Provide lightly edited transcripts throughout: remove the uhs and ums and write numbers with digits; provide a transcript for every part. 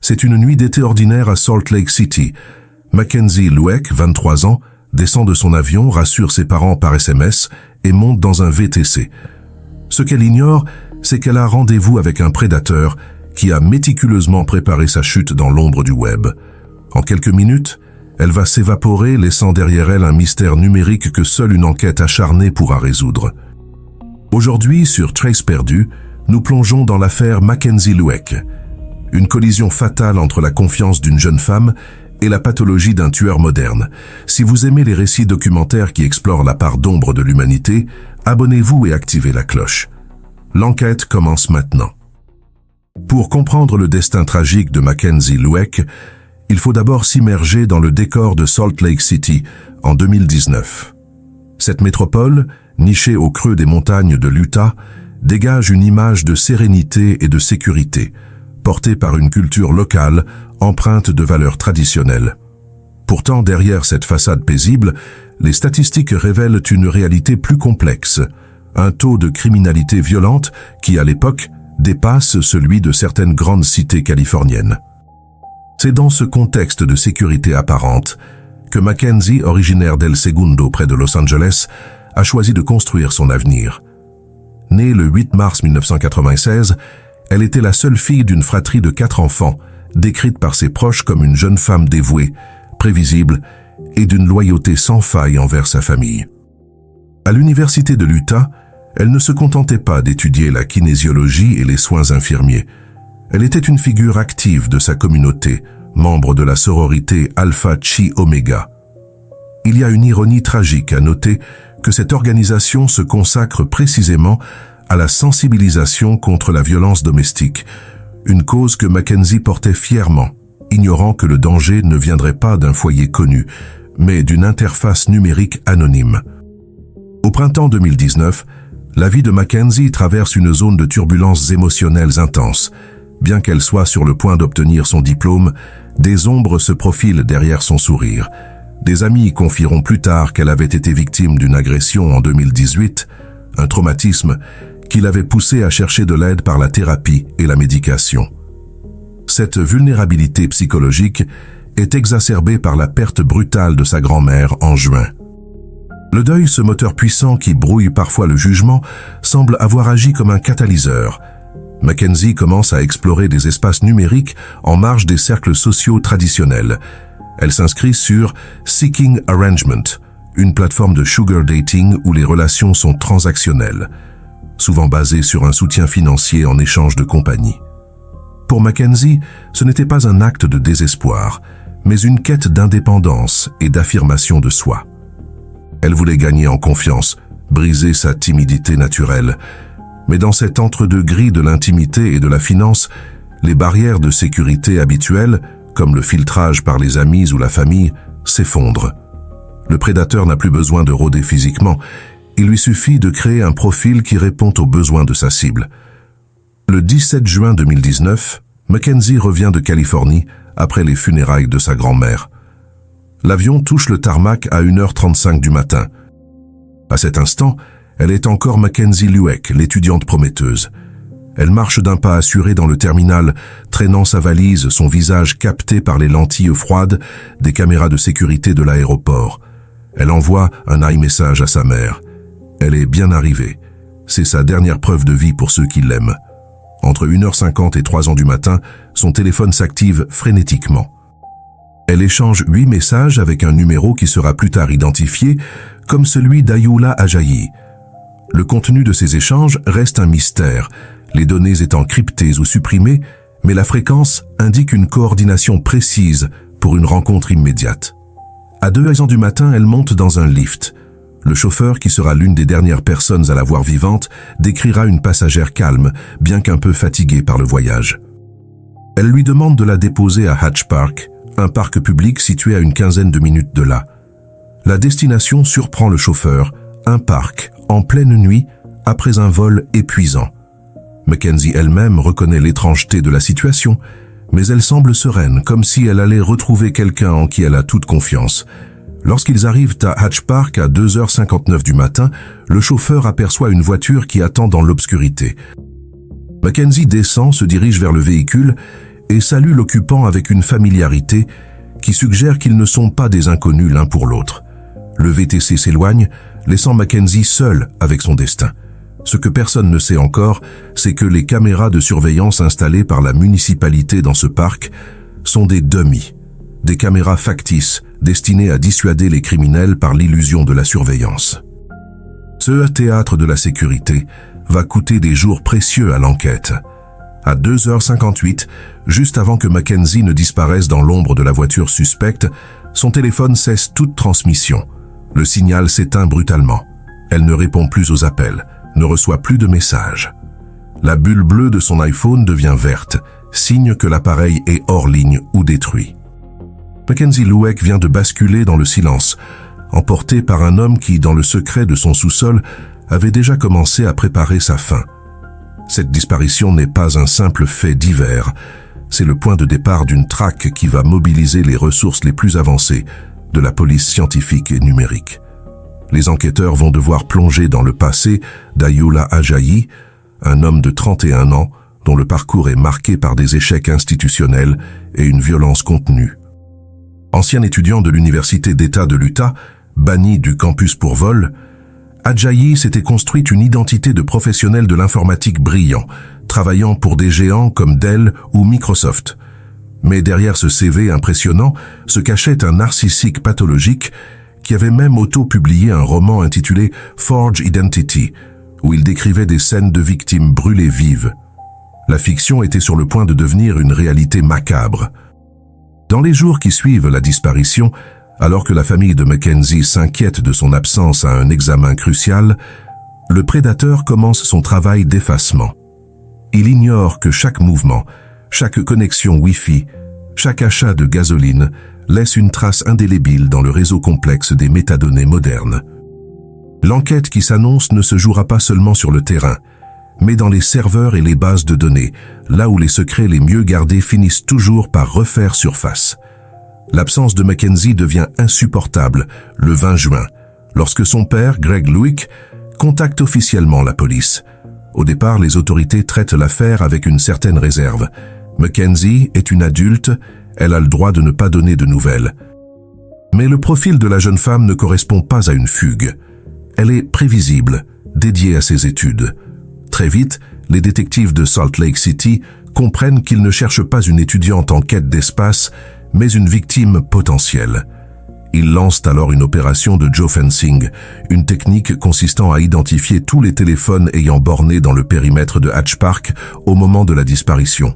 C'est une nuit d'été ordinaire à Salt Lake City. Mackenzie Lueck, 23 ans, descend de son avion, rassure ses parents par SMS et monte dans un VTC. Ce qu'elle ignore, c'est qu'elle a rendez-vous avec un prédateur qui a méticuleusement préparé sa chute dans l'ombre du web. En quelques minutes, elle va s'évaporer, laissant derrière elle un mystère numérique que seule une enquête acharnée pourra résoudre. Aujourd'hui, sur Trace Perdue, nous plongeons dans l'affaire Mackenzie Lueck. Une collision fatale entre la confiance d'une jeune femme et la pathologie d'un tueur moderne. Si vous aimez les récits documentaires qui explorent la part d'ombre de l'humanité, abonnez-vous et activez la cloche. L'enquête commence maintenant. Pour comprendre le destin tragique de Mackenzie Lueck, il faut d'abord s'immerger dans le décor de Salt Lake City en 2019. Cette métropole, nichée au creux des montagnes de l'Utah, dégage une image de sérénité et de sécurité, portée par une culture locale empreinte de valeurs traditionnelles. Pourtant, derrière cette façade paisible, les statistiques révèlent une réalité plus complexe, un taux de criminalité violente qui, à l'époque, dépasse celui de certaines grandes cités californiennes. C'est dans ce contexte de sécurité apparente que Mackenzie, originaire d'El Segundo près de Los Angeles, a choisi de construire son avenir. Née le 8 mars 1996, elle était la seule fille d'une fratrie de 4 enfants, décrite par ses proches comme une jeune femme dévouée, prévisible et d'une loyauté sans faille envers sa famille. À l'université de l'Utah, elle ne se contentait pas d'étudier la kinésiologie et les soins infirmiers. Elle était une figure active de sa communauté, membre de la sororité Alpha Chi Omega. Il y a une ironie tragique à noter que cette organisation se consacre précisément à la sensibilisation contre la violence domestique, une cause que Mackenzie portait fièrement, ignorant que le danger ne viendrait pas d'un foyer connu, mais d'une interface numérique anonyme. Au printemps 2019, la vie de Mackenzie traverse une zone de turbulences émotionnelles intenses. Bien qu'elle soit sur le point d'obtenir son diplôme, des ombres se profilent derrière son sourire. Des amis confieront plus tard qu'elle avait été victime d'une agression en 2018, un traumatisme qui l'avait poussée à chercher de l'aide par la thérapie et la médication. Cette vulnérabilité psychologique est exacerbée par la perte brutale de sa grand-mère en juin. Le deuil, ce moteur puissant qui brouille parfois le jugement, semble avoir agi comme un catalyseur. Mackenzie commence à explorer des espaces numériques en marge des cercles sociaux traditionnels. Elle s'inscrit sur Seeking Arrangement, une plateforme de sugar dating où les relations sont transactionnelles, souvent basées sur un soutien financier en échange de compagnie. Pour Mackenzie, ce n'était pas un acte de désespoir, mais une quête d'indépendance et d'affirmation de soi. Elle voulait gagner en confiance, briser sa timidité naturelle. Mais dans cet entre-deux gris de l'intimité et de la finance, les barrières de sécurité habituelles, comme le filtrage par les amis ou la famille, s'effondrent. Le prédateur n'a plus besoin de rôder physiquement, il lui suffit de créer un profil qui répond aux besoins de sa cible. Le 17 juin 2019, Mackenzie revient de Californie après les funérailles de sa grand-mère. L'avion touche le tarmac à 1h35 du matin. À cet instant, elle est encore Mackenzie Lueck, l'étudiante prometteuse. Elle marche d'un pas assuré dans le terminal, traînant sa valise, son visage capté par les lentilles froides des caméras de sécurité de l'aéroport. Elle envoie un iMessage à sa mère. Elle est bien arrivée. C'est sa dernière preuve de vie pour ceux qui l'aiment. Entre 1h50 et 3h du matin, son téléphone s'active frénétiquement. Elle échange 8 messages avec un numéro qui sera plus tard identifié comme celui d'Ayoola Ajayi. Le contenu de ces échanges reste un mystère, les données étant cryptées ou supprimées, mais la fréquence indique une coordination précise pour une rencontre immédiate. À 2h du matin, elle monte dans un lift. Le chauffeur, qui sera l'une des dernières personnes à la voir vivante, décrira une passagère calme, bien qu'un peu fatiguée par le voyage. Elle lui demande de la déposer à Hatch Park, un parc public situé à une quinzaine de minutes de là. La destination surprend le chauffeur, un parc, en pleine nuit, après un vol épuisant. Mackenzie elle-même reconnaît l'étrangeté de la situation, mais elle semble sereine, comme si elle allait retrouver quelqu'un en qui elle a toute confiance. Lorsqu'ils arrivent à Hatch Park à 2h59 du matin, le chauffeur aperçoit une voiture qui attend dans l'obscurité. Mackenzie descend, se dirige vers le véhicule et salue l'occupant avec une familiarité qui suggère qu'ils ne sont pas des inconnus l'un pour l'autre. Le VTC s'éloigne, laissant Mackenzie seul avec son destin. Ce que personne ne sait encore, c'est que les caméras de surveillance installées par la municipalité dans ce parc sont des dummies, des caméras factices destinées à dissuader les criminels par l'illusion de la surveillance. Ce théâtre de la sécurité va coûter des jours précieux à l'enquête. À 2h58, juste avant que Mackenzie ne disparaisse dans l'ombre de la voiture suspecte, son téléphone cesse toute transmission. Le signal s'éteint brutalement. Elle ne répond plus aux appels, ne reçoit plus de messages. La bulle bleue de son iPhone devient verte, signe que l'appareil est hors ligne ou détruit. Mackenzie Lueck vient de basculer dans le silence, emporté par un homme qui, dans le secret de son sous-sol, avait déjà commencé à préparer sa fin. Cette disparition n'est pas un simple fait divers, c'est le point de départ d'une traque qui va mobiliser les ressources les plus avancées de la police scientifique et numérique. Les enquêteurs vont devoir plonger dans le passé d'Ayoola Ajayi, un homme de 31 ans dont le parcours est marqué par des échecs institutionnels et une violence contenue. Ancien étudiant de l'Université d'État de l'Utah, banni du campus pour vol, Ajayi s'était construite une identité de professionnel de l'informatique brillant, travaillant pour des géants comme Dell ou Microsoft. Mais derrière ce CV impressionnant se cachait un narcissique pathologique qui avait même auto-publié un roman intitulé Forge Identity, où il décrivait des scènes de victimes brûlées vives. La fiction était sur le point de devenir une réalité macabre. Dans les jours qui suivent la disparition, alors que la famille de Mackenzie s'inquiète de son absence à un examen crucial, le prédateur commence son travail d'effacement. Il ignore que chaque mouvement, chaque connexion Wi-Fi, chaque achat de gasoline laisse une trace indélébile dans le réseau complexe des métadonnées modernes. L'enquête qui s'annonce ne se jouera pas seulement sur le terrain, mais dans les serveurs et les bases de données, là où les secrets les mieux gardés finissent toujours par refaire surface. L'absence de Mackenzie devient insupportable le 20 juin, lorsque son père, Greg Lueck, contacte officiellement la police. Au départ, les autorités traitent l'affaire avec une certaine réserve. Mackenzie est une adulte, elle a le droit de ne pas donner de nouvelles. Mais le profil de la jeune femme ne correspond pas à une fugue. Elle est prévisible, dédiée à ses études. Très vite, les détectives de Salt Lake City comprennent qu'ils ne cherchent pas une étudiante en quête d'espace, mais une victime potentielle. Ils lancent alors une opération de geofencing, une technique consistant à identifier tous les téléphones ayant borné dans le périmètre de Hatch Park au moment de la disparition.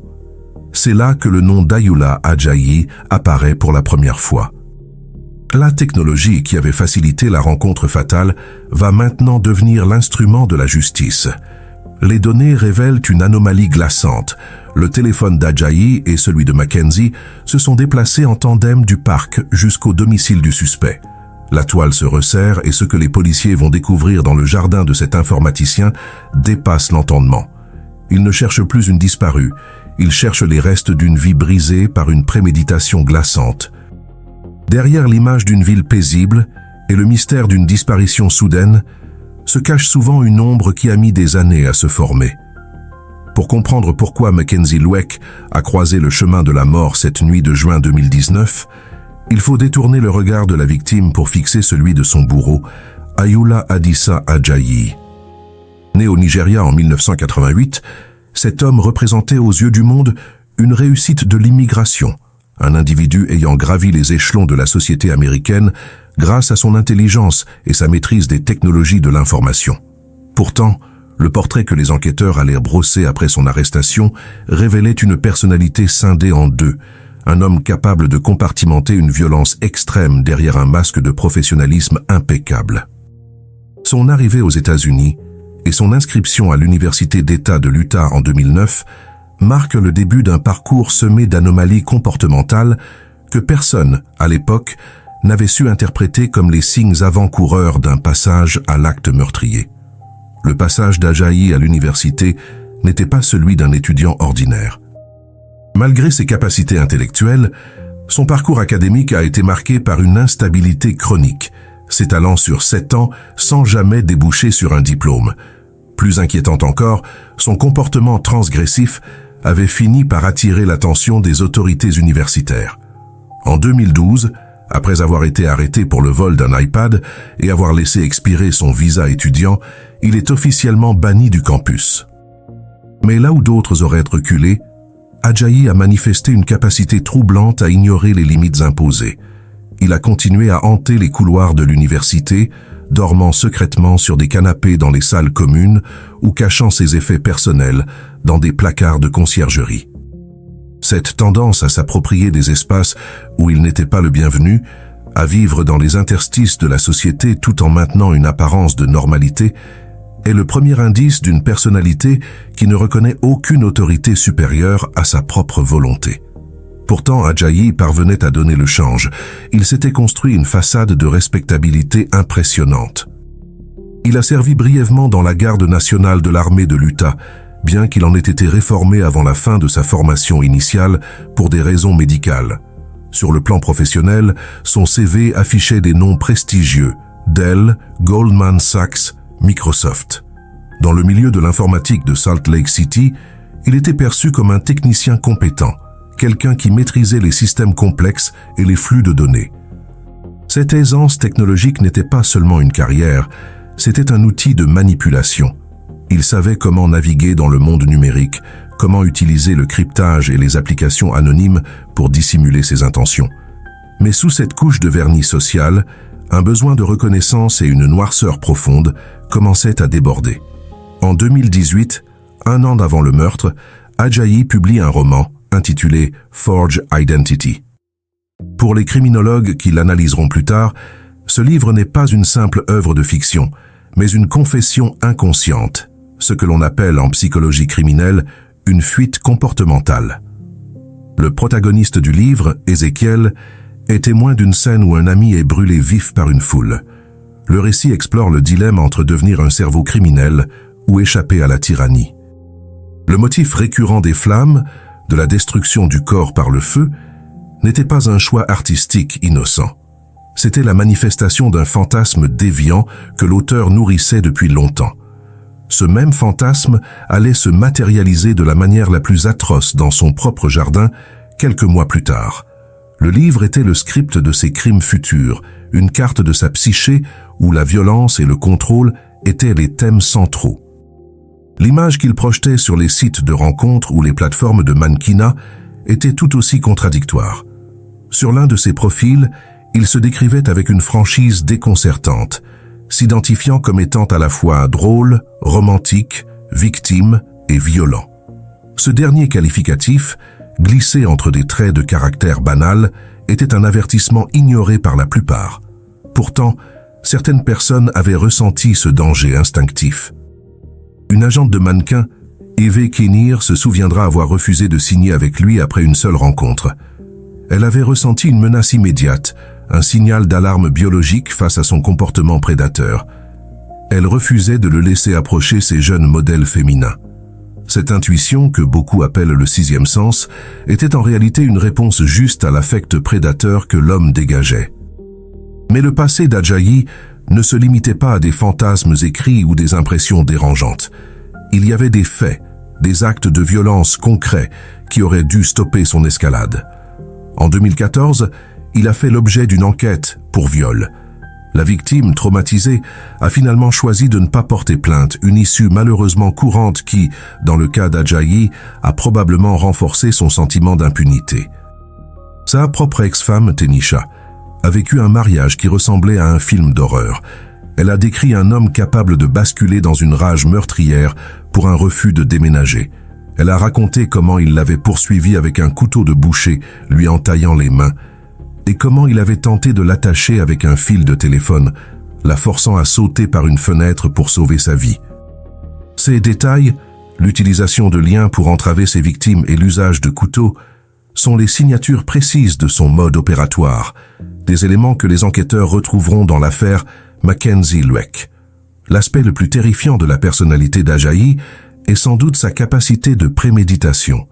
C'est là que le nom d'Ayoola Ajayi apparaît pour la première fois. La technologie qui avait facilité la rencontre fatale va maintenant devenir l'instrument de la justice. Les données révèlent une anomalie glaçante. Le téléphone d'Ajayi et celui de Mackenzie se sont déplacés en tandem du parc jusqu'au domicile du suspect. La toile se resserre et ce que les policiers vont découvrir dans le jardin de cet informaticien dépasse l'entendement. Ils ne cherchent plus une disparue, ils cherchent les restes d'une vie brisée par une préméditation glaçante. Derrière l'image d'une ville paisible et le mystère d'une disparition soudaine, se cache souvent une ombre qui a mis des années à se former. Pour comprendre pourquoi Mackenzie Lueck a croisé le chemin de la mort cette nuit de juin 2019, il faut détourner le regard de la victime pour fixer celui de son bourreau, Ayoola Adisa Ajayi. Né au Nigeria en 1988, cet homme représentait aux yeux du monde une réussite de l'immigration, un individu ayant gravi les échelons de la société américaine grâce à son intelligence et sa maîtrise des technologies de l'information. Pourtant, le portrait que les enquêteurs allèrent brosser après son arrestation révélait une personnalité scindée en deux, un homme capable de compartimenter une violence extrême derrière un masque de professionnalisme impeccable. Son arrivée aux États-Unis et son inscription à l'Université d'État de l'Utah en 2009 marquent le début d'un parcours semé d'anomalies comportementales que personne, à l'époque, n'avait su interpréter comme les signes avant-coureurs d'un passage à l'acte meurtrier. Le passage d'Ajayi à l'université n'était pas celui d'un étudiant ordinaire. Malgré ses capacités intellectuelles, son parcours académique a été marqué par une instabilité chronique, s'étalant sur 7 ans sans jamais déboucher sur un diplôme. Plus inquiétant encore, son comportement transgressif avait fini par attirer l'attention des autorités universitaires. En 2012, après avoir été arrêté pour le vol d'un iPad et avoir laissé expirer son visa étudiant, il est officiellement banni du campus. Mais là où d'autres auraient reculé, Ajayi a manifesté une capacité troublante à ignorer les limites imposées. Il a continué à hanter les couloirs de l'université, dormant secrètement sur des canapés dans les salles communes ou cachant ses effets personnels dans des placards de conciergerie. Cette tendance à s'approprier des espaces où il n'était pas le bienvenu, à vivre dans les interstices de la société tout en maintenant une apparence de normalité, est le premier indice d'une personnalité qui ne reconnaît aucune autorité supérieure à sa propre volonté. Pourtant, Ajayi parvenait à donner le change. Il s'était construit une façade de respectabilité impressionnante. Il a servi brièvement dans la garde nationale de l'armée de l'Utah, bien qu'il en ait été réformé avant la fin de sa formation initiale pour des raisons médicales. Sur le plan professionnel, son CV affichait des noms prestigieux: Dell, Goldman Sachs, Microsoft. Dans le milieu de l'informatique de Salt Lake City, il était perçu comme un technicien compétent, quelqu'un qui maîtrisait les systèmes complexes et les flux de données. Cette aisance technologique n'était pas seulement une carrière, c'était un outil de manipulation. Il savait comment naviguer dans le monde numérique, comment utiliser le cryptage et les applications anonymes pour dissimuler ses intentions. Mais sous cette couche de vernis social, un besoin de reconnaissance et une noirceur profonde commençaient à déborder. En 2018, un an avant le meurtre, Ajayi publie un roman intitulé Forge Identity. Pour les criminologues qui l'analyseront plus tard, ce livre n'est pas une simple œuvre de fiction, mais une confession inconsciente, ce que l'on appelle en psychologie criminelle une fuite comportementale. Le protagoniste du livre, Ézéchiel, est témoin d'une scène où un ami est brûlé vif par une foule. Le récit explore le dilemme entre devenir un cerveau criminel ou échapper à la tyrannie. Le motif récurrent des flammes, de la destruction du corps par le feu, n'était pas un choix artistique innocent. C'était la manifestation d'un fantasme déviant que l'auteur nourrissait depuis longtemps. Ce même fantasme allait se matérialiser de la manière la plus atroce dans son propre jardin quelques mois plus tard. Le livre était le script de ses crimes futurs, une carte de sa psyché où la violence et le contrôle étaient les thèmes centraux. L'image qu'il projetait sur les sites de rencontres ou les plateformes de mannequinat était tout aussi contradictoire. Sur l'un de ses profils, il se décrivait avec une franchise déconcertante, s'identifiant comme étant à la fois drôle, romantique, victime et violent. Ce dernier qualificatif, glissé entre des traits de caractère banal, était un avertissement ignoré par la plupart. Pourtant, certaines personnes avaient ressenti ce danger instinctif. Une agente de mannequin, Eve Kinnear, se souviendra avoir refusé de signer avec lui après une seule rencontre. Elle avait ressenti une menace immédiate, un signal d'alarme biologique face à son comportement prédateur. Elle refusait de le laisser approcher ses jeunes modèles féminins. Cette intuition, que beaucoup appellent le sixième sens, était en réalité une réponse juste à l'affect prédateur que l'homme dégageait. Mais le passé d'Ajayi ne se limitait pas à des fantasmes écrits ou des impressions dérangeantes. Il y avait des faits, des actes de violence concrets qui auraient dû stopper son escalade. En 2014, il a fait l'objet d'une enquête pour viol. La victime, traumatisée, a finalement choisi de ne pas porter plainte, une issue malheureusement courante qui, dans le cas d'Ajayi, a probablement renforcé son sentiment d'impunité. Sa propre ex-femme, Tenisha, a vécu un mariage qui ressemblait à un film d'horreur. Elle a décrit un homme capable de basculer dans une rage meurtrière pour un refus de déménager. Elle a raconté comment il l'avait poursuivi avec un couteau de boucher, lui entaillant les mains, et comment il avait tenté de l'attacher avec un fil de téléphone, la forçant à sauter par une fenêtre pour sauver sa vie. Ces détails, l'utilisation de liens pour entraver ses victimes et l'usage de couteaux, sont les signatures précises de son mode opératoire, des éléments que les enquêteurs retrouveront dans l'affaire Mackenzie Lueck. L'aspect le plus terrifiant de la personnalité d'Ajayi est sans doute sa capacité de préméditation.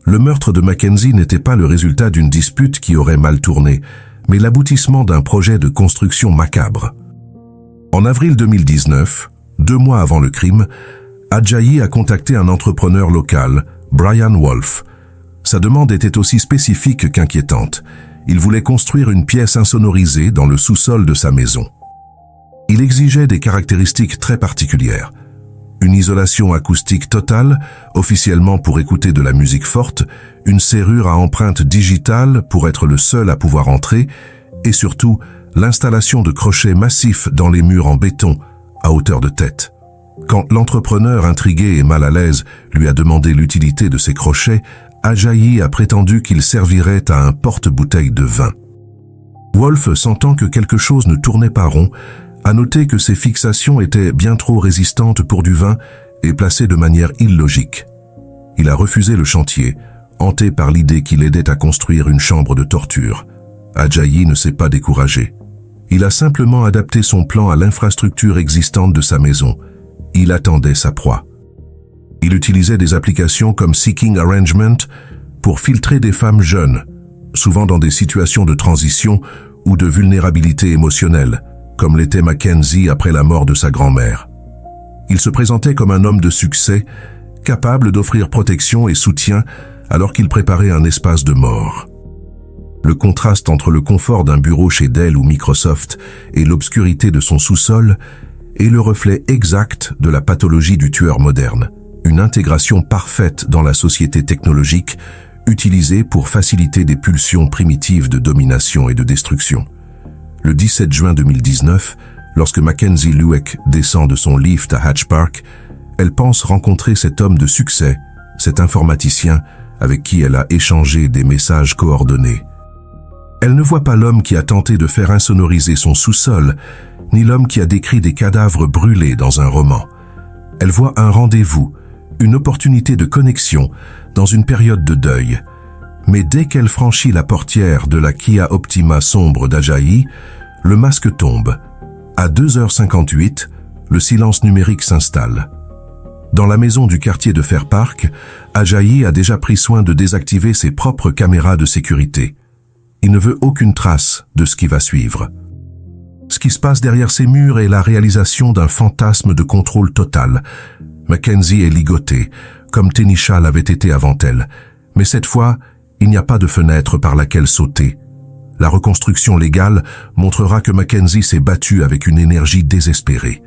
Le meurtre de Mackenzie n'était pas le résultat d'une dispute qui aurait mal tourné, mais l'aboutissement d'un projet de construction macabre. En avril 2019, 2 mois avant le crime, Ajayi a contacté un entrepreneur local, Brian Wolf. Sa demande était aussi spécifique qu'inquiétante. Il voulait construire une pièce insonorisée dans le sous-sol de sa maison. Il exigeait des caractéristiques très particulières. Une isolation acoustique totale, officiellement pour écouter de la musique forte, une serrure à empreinte digitale pour être le seul à pouvoir entrer, et surtout l'installation de crochets massifs dans les murs en béton, à hauteur de tête. Quand l'entrepreneur intrigué et mal à l'aise lui a demandé l'utilité de ces crochets, Ajayi a prétendu qu'il servirait à un porte-bouteille de vin. Wolf, sentant que quelque chose ne tournait pas rond, a noté que ces fixations étaient bien trop résistantes pour du vin et placées de manière illogique. Il a refusé le chantier, hanté par l'idée qu'il aidait à construire une chambre de torture. Ajayi ne s'est pas découragé. Il a simplement adapté son plan à l'infrastructure existante de sa maison. Il attendait sa proie. Il utilisait des applications comme Seeking Arrangement pour filtrer des femmes jeunes, souvent dans des situations de transition ou de vulnérabilité émotionnelle, comme l'était Mackenzie après la mort de sa grand-mère. Il se présentait comme un homme de succès, capable d'offrir protection et soutien alors qu'il préparait un espace de mort. Le contraste entre le confort d'un bureau chez Dell ou Microsoft et l'obscurité de son sous-sol est le reflet exact de la pathologie du tueur moderne, une intégration parfaite dans la société technologique utilisée pour faciliter des pulsions primitives de domination et de destruction. Le 17 juin 2019, lorsque Mackenzie Lueck descend de son lift à Hatch Park, elle pense rencontrer cet homme de succès, cet informaticien avec qui elle a échangé des messages coordonnés. Elle ne voit pas l'homme qui a tenté de faire insonoriser son sous-sol, ni l'homme qui a décrit des cadavres brûlés dans un roman. Elle voit un rendez-vous, une opportunité de connexion dans une période de deuil. Mais dès qu'elle franchit la portière de la Kia Optima sombre d'Ajayi, le masque tombe. À 2h58, le silence numérique s'installe. Dans la maison du quartier de Fair Park, Ajayi a déjà pris soin de désactiver ses propres caméras de sécurité. Il ne veut aucune trace de ce qui va suivre. Ce qui se passe derrière ces murs est la réalisation d'un fantasme de contrôle total. Mackenzie est ligotée, comme Tanisha l'avait été avant elle. Mais cette fois, il n'y a pas de fenêtre par laquelle sauter. La reconstruction légale montrera que Mackenzie s'est battue avec une énergie désespérée.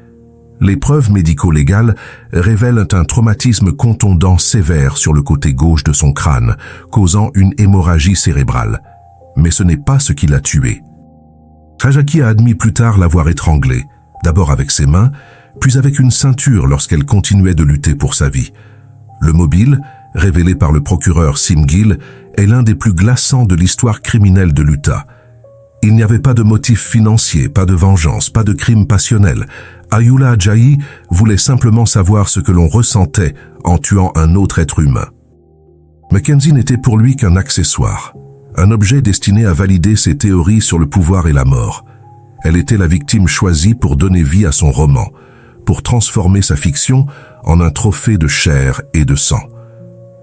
Les preuves médico-légales révèlent un traumatisme contondant sévère sur le côté gauche de son crâne, causant une hémorragie cérébrale. Mais ce n'est pas ce qui l'a tuée. Rajaki a admis plus tard l'avoir étranglée, d'abord avec ses mains, puis avec une ceinture lorsqu'elle continuait de lutter pour sa vie. Le mobile, révélé par le procureur Sim Gill, est l'un des plus glaçants de l'histoire criminelle de l'Utah. Il n'y avait pas de motif financier, pas de vengeance, pas de crime passionnel. Ayoola Ajayi voulait simplement savoir ce que l'on ressentait en tuant un autre être humain. Mackenzie n'était pour lui qu'un accessoire, un objet destiné à valider ses théories sur le pouvoir et la mort. Elle était la victime choisie pour donner vie à son roman, pour transformer sa fiction en un trophée de chair et de sang.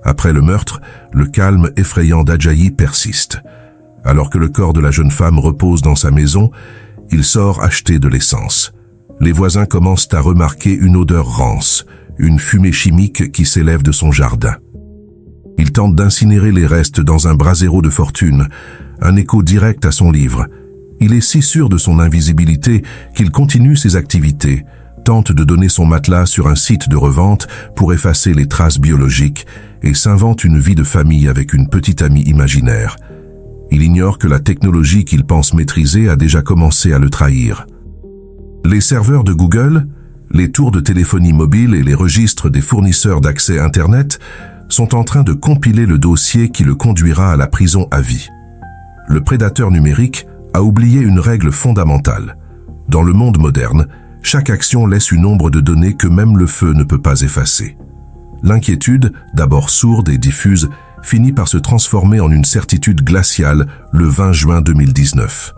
Après le meurtre, le calme effrayant d'Ajayi persiste. Alors que le corps de la jeune femme repose dans sa maison, il sort acheter de l'essence. Les voisins commencent à remarquer une odeur rance, une fumée chimique qui s'élève de son jardin. Il tente d'incinérer les restes dans un brasero de fortune, un écho direct à son livre. Il est si sûr de son invisibilité qu'il continue ses activités, tente de donner son matelas sur un site de revente pour effacer les traces biologiques et s'invente une vie de famille avec une petite amie imaginaire. Il ignore que la technologie qu'il pense maîtriser a déjà commencé à le trahir. Les serveurs de Google, les tours de téléphonie mobile et les registres des fournisseurs d'accès Internet sont en train de compiler le dossier qui le conduira à la prison à vie. Le prédateur numérique a oublié une règle fondamentale. Dans le monde moderne, chaque action laisse une ombre de données que même le feu ne peut pas effacer. L'inquiétude, d'abord sourde et diffuse, finit par se transformer en une certitude glaciale le 20 juin 2019.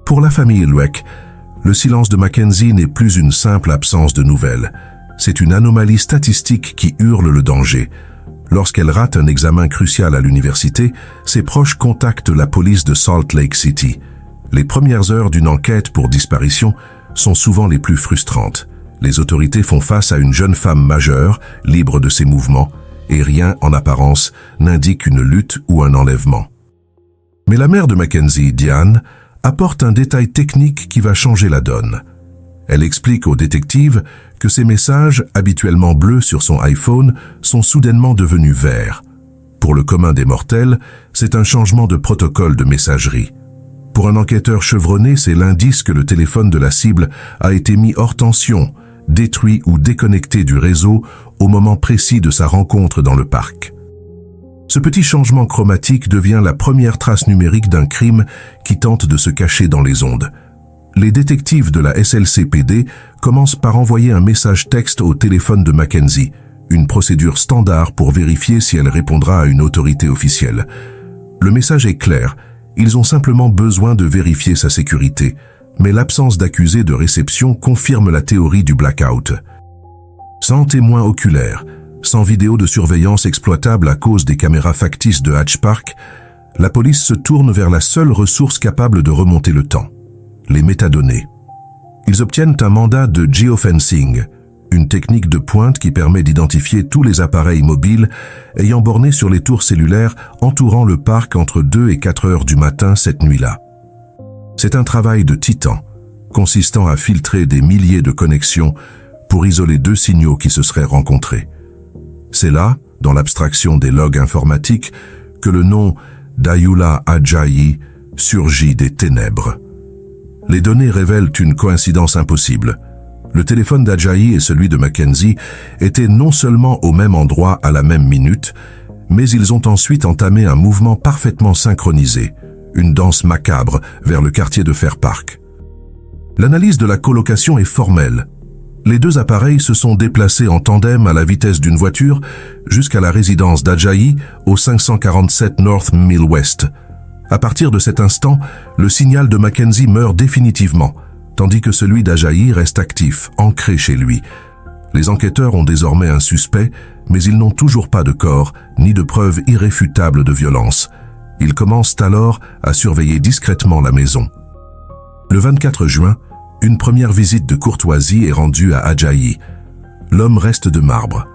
Pour la famille Lueck, le silence de Mackenzie n'est plus une simple absence de nouvelles. C'est une anomalie statistique qui hurle le danger. Lorsqu'elle rate un examen crucial à l'université, ses proches contactent la police de Salt Lake City. Les premières heures d'une enquête pour disparition sont souvent les plus frustrantes. Les autorités font face à une jeune femme majeure, libre de ses mouvements, et rien, en apparence, n'indique une lutte ou un enlèvement. Mais la mère de Mackenzie, Diane, apporte un détail technique qui va changer la donne. Elle explique au détective que ses messages, habituellement bleus sur son iPhone, sont soudainement devenus verts. Pour le commun des mortels, c'est un changement de protocole de messagerie. Pour un enquêteur chevronné, c'est l'indice que le téléphone de la cible a été mis hors tension, détruit ou déconnecté du réseau au moment précis de sa rencontre dans le parc. Ce petit changement chromatique devient la première trace numérique d'un crime qui tente de se cacher dans les ondes. Les détectives de la SLCPD commencent par envoyer un message texte au téléphone de Mackenzie, une procédure standard pour vérifier si elle répondra à une autorité officielle. Le message est clair, ils ont simplement besoin de vérifier sa sécurité, mais l'absence d'accusé de réception confirme la théorie du blackout. Sans témoin oculaire, sans vidéo de surveillance exploitable à cause des caméras factices de Hatch Park, la police se tourne vers la seule ressource capable de remonter le temps, les métadonnées. Ils obtiennent un mandat de geofencing, une technique de pointe qui permet d'identifier tous les appareils mobiles ayant borné sur les tours cellulaires entourant le parc entre 2 et 4 heures du matin cette nuit-là. C'est un travail de titan, consistant à filtrer des milliers de connexions pour isoler 2 signaux qui se seraient rencontrés. C'est là, dans l'abstraction des logs informatiques, que le nom d'Ayoola Ajayi surgit des ténèbres. Les données révèlent une coïncidence impossible. Le téléphone d'Ajayi et celui de Mackenzie étaient non seulement au même endroit à la même minute, mais ils ont ensuite entamé un mouvement parfaitement synchronisé, une danse macabre vers le quartier de Fair Park. L'analyse de la colocation est formelle. Les 2 appareils se sont déplacés en tandem à la vitesse d'une voiture jusqu'à la résidence d'Ajayi au 547 North Mill West. À partir de cet instant, le signal de Mackenzie meurt définitivement, tandis que celui d'Ajayi reste actif, ancré chez lui. Les enquêteurs ont désormais un suspect, mais ils n'ont toujours pas de corps, ni de preuves irréfutables de violence. Ils commencent alors à surveiller discrètement la maison. Le 24 juin, une première visite de courtoisie est rendue à Ajayi. L'homme reste de marbre.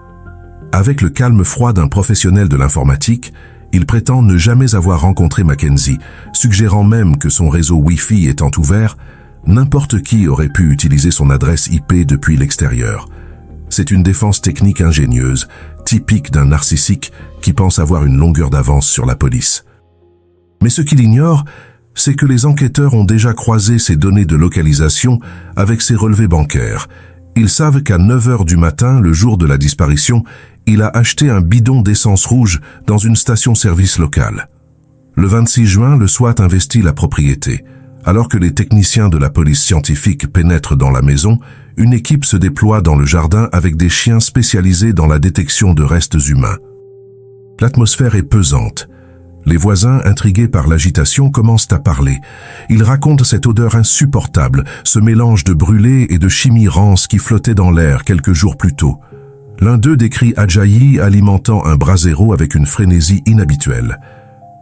Avec le calme froid d'un professionnel de l'informatique, il prétend ne jamais avoir rencontré Mackenzie, suggérant même que son réseau Wi-Fi étant ouvert, n'importe qui aurait pu utiliser son adresse IP depuis l'extérieur. C'est une défense technique ingénieuse, typique d'un narcissique qui pense avoir une longueur d'avance sur la police. Mais ce qu'il ignore, c'est que les enquêteurs ont déjà croisé ses données de localisation avec ses relevés bancaires. Ils savent qu'à 9 heures du matin, le jour de la disparition, il a acheté un bidon d'essence rouge dans une station-service locale. Le 26 juin, le SWAT investit la propriété. Alors que les techniciens de la police scientifique pénètrent dans la maison, une équipe se déploie dans le jardin avec des chiens spécialisés dans la détection de restes humains. L'atmosphère est pesante. Les voisins, intrigués par l'agitation, commencent à parler. Ils racontent cette odeur insupportable, ce mélange de brûlé et de chimie rance qui flottait dans l'air quelques jours plus tôt. L'un d'eux décrit Ajayi alimentant un brasero avec une frénésie inhabituelle.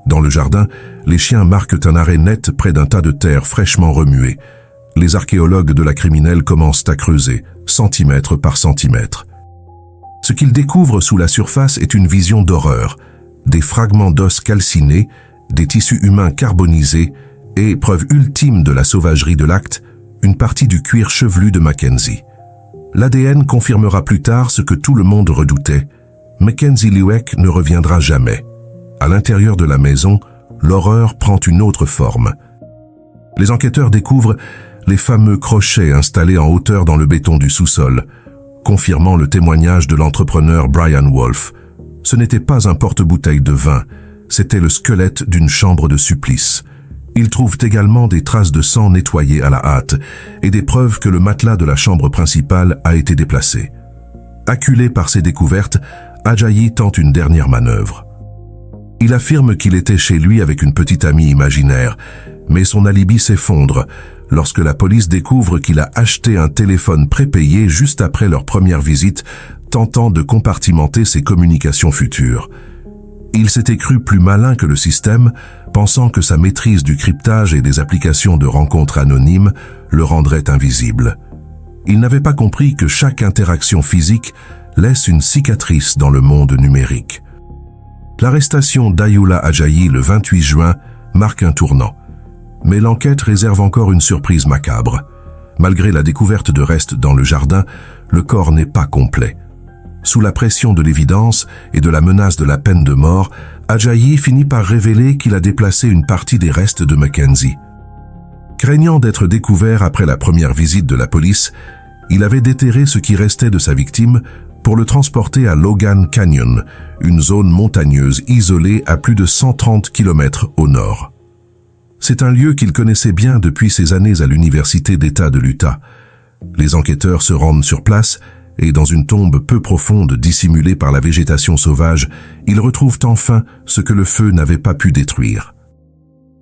Dans le jardin, les chiens marquent un arrêt net près d'un tas de terre fraîchement remué. Les archéologues de la criminelle commencent à creuser, centimètre par centimètre. Ce qu'ils découvrent sous la surface est une vision d'horreur. Des fragments d'os calcinés, des tissus humains carbonisés et, preuve ultime de la sauvagerie de l'acte, une partie du cuir chevelu de Mackenzie. L'ADN confirmera plus tard ce que tout le monde redoutait. Mackenzie Lueck ne reviendra jamais. À l'intérieur de la maison, l'horreur prend une autre forme. Les enquêteurs découvrent les fameux crochets installés en hauteur dans le béton du sous-sol, confirmant le témoignage de l'entrepreneur Brian Wolf. Ce n'était pas un porte-bouteille de vin, c'était le squelette d'une chambre de supplice. Ils trouvent également des traces de sang nettoyées à la hâte et des preuves que le matelas de la chambre principale a été déplacé. Acculé par ces découvertes, Ajayi tente une dernière manœuvre. Il affirme qu'il était chez lui avec une petite amie imaginaire, mais son alibi s'effondre lorsque la police découvre qu'il a acheté un téléphone prépayé juste après leur première visite, tentant de compartimenter ses communications futures. Il s'était cru plus malin que le système, pensant que sa maîtrise du cryptage et des applications de rencontres anonymes le rendrait invisible. Il n'avait pas compris que chaque interaction physique laisse une cicatrice dans le monde numérique. L'arrestation d'Ayoola Ajayi le 28 juin marque un tournant. Mais l'enquête réserve encore une surprise macabre. Malgré la découverte de restes dans le jardin, le corps n'est pas complet. Sous la pression de l'évidence et de la menace de la peine de mort, Ajayi finit par révéler qu'il a déplacé une partie des restes de Mackenzie. Craignant d'être découvert après la première visite de la police, il avait déterré ce qui restait de sa victime pour le transporter à Logan Canyon, une zone montagneuse isolée à plus de 130 km au nord. C'est un lieu qu'il connaissait bien depuis ses années à l'université d'État de l'Utah. Les enquêteurs se rendent sur place et dans une tombe peu profonde dissimulée par la végétation sauvage, ils retrouvent enfin ce que le feu n'avait pas pu détruire.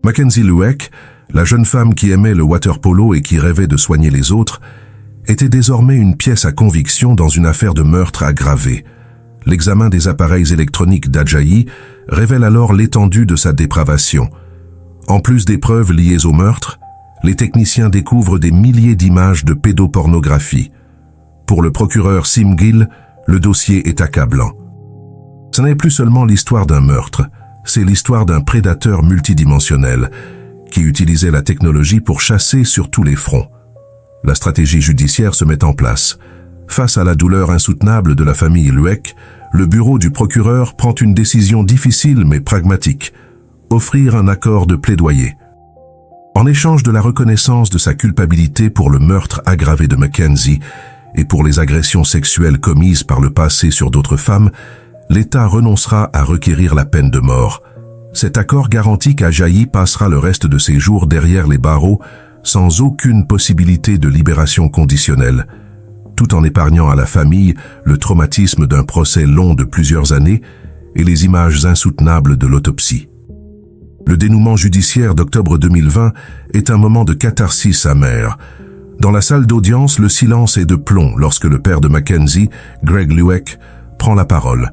Mackenzie Lueck, la jeune femme qui aimait le water-polo et qui rêvait de soigner les autres, était désormais une pièce à conviction dans une affaire de meurtre aggravée. L'examen des appareils électroniques d'Ajayi révèle alors l'étendue de sa dépravation. En plus des preuves liées au meurtre, les techniciens découvrent des milliers d'images de pédopornographie. Pour le procureur Sim Gill, le dossier est accablant. Ce n'est plus seulement l'histoire d'un meurtre, c'est l'histoire d'un prédateur multidimensionnel qui utilisait la technologie pour chasser sur tous les fronts. La stratégie judiciaire se met en place. Face à la douleur insoutenable de la famille Lueck, le bureau du procureur prend une décision difficile mais pragmatique: offrir un accord de plaidoyer. En échange de la reconnaissance de sa culpabilité pour le meurtre aggravé de Mackenzie et pour les agressions sexuelles commises par le passé sur d'autres femmes, l'État renoncera à requérir la peine de mort. Cet accord garantit qu'Ajayi passera le reste de ses jours derrière les barreaux sans aucune possibilité de libération conditionnelle, tout en épargnant à la famille le traumatisme d'un procès long de plusieurs années et les images insoutenables de l'autopsie. Le dénouement judiciaire d'octobre 2020 est un moment de catharsis amère. Dans la salle d'audience, le silence est de plomb lorsque le père de Mackenzie, Greg Lueck, prend la parole.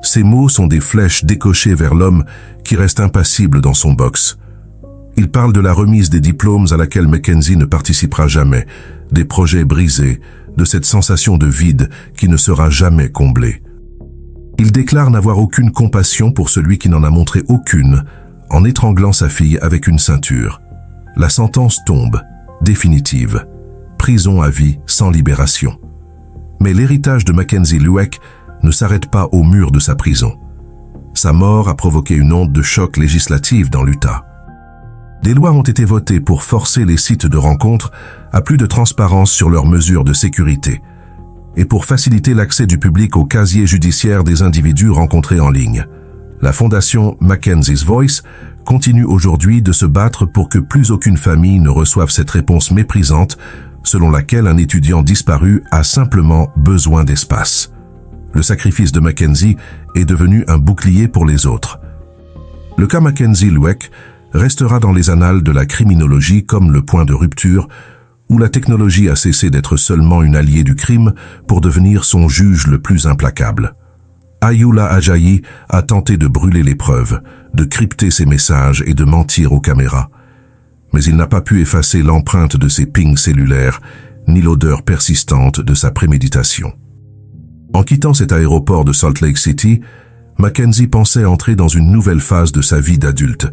Ces mots sont des flèches décochées vers l'homme qui reste impassible dans son box. Il parle de la remise des diplômes à laquelle Mackenzie ne participera jamais, des projets brisés, de cette sensation de vide qui ne sera jamais comblée. Il déclare n'avoir aucune compassion pour celui qui n'en a montré aucune, en étranglant sa fille avec une ceinture. La sentence tombe, définitive. Prison à vie sans libération. Mais l'héritage de Mackenzie Lueck ne s'arrête pas au mur de sa prison. Sa mort a provoqué une onde de choc législative dans l'Utah. Des lois ont été votées pour forcer les sites de rencontres à plus de transparence sur leurs mesures de sécurité et pour faciliter l'accès du public au casier judiciaire des individus rencontrés en ligne. La fondation Mackenzie's Voice continue aujourd'hui de se battre pour que plus aucune famille ne reçoive cette réponse méprisante selon laquelle un étudiant disparu a simplement besoin d'espace. Le sacrifice de Mackenzie est devenu un bouclier pour les autres. Le cas Mackenzie Lueck restera dans les annales de la criminologie comme le point de rupture où la technologie a cessé d'être seulement une alliée du crime pour devenir son juge le plus implacable. Ayoola Ajayi a tenté de brûler les preuves, de crypter ses messages et de mentir aux caméras. Mais il n'a pas pu effacer l'empreinte de ses pings cellulaires, ni l'odeur persistante de sa préméditation. En quittant cet aéroport de Salt Lake City, Mackenzie pensait entrer dans une nouvelle phase de sa vie d'adulte.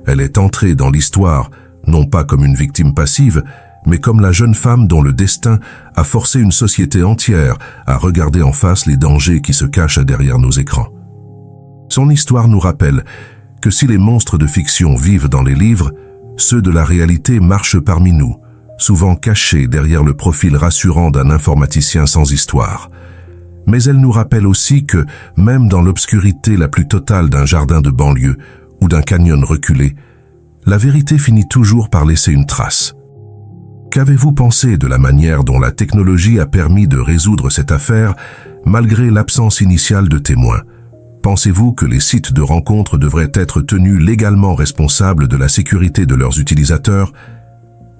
Elle est entrée dans l'histoire, non pas comme une victime passive, mais comme la jeune femme dont le destin a forcé une société entière à regarder en face les dangers qui se cachent derrière nos écrans. Son histoire nous rappelle que si les monstres de fiction vivent dans les livres, ceux de la réalité marchent parmi nous, souvent cachés derrière le profil rassurant d'un informaticien sans histoire. Mais elle nous rappelle aussi que, même dans l'obscurité la plus totale d'un jardin de banlieue ou d'un canyon reculé, la vérité finit toujours par laisser une trace. Qu'avez-vous pensé de la manière dont la technologie a permis de résoudre cette affaire malgré l'absence initiale de témoins? Pensez-vous que les sites de rencontres devraient être tenus légalement responsables de la sécurité de leurs utilisateurs?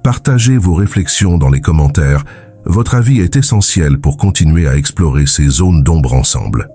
Partagez vos réflexions dans les commentaires. Votre avis est essentiel pour continuer à explorer ces zones d'ombre ensemble.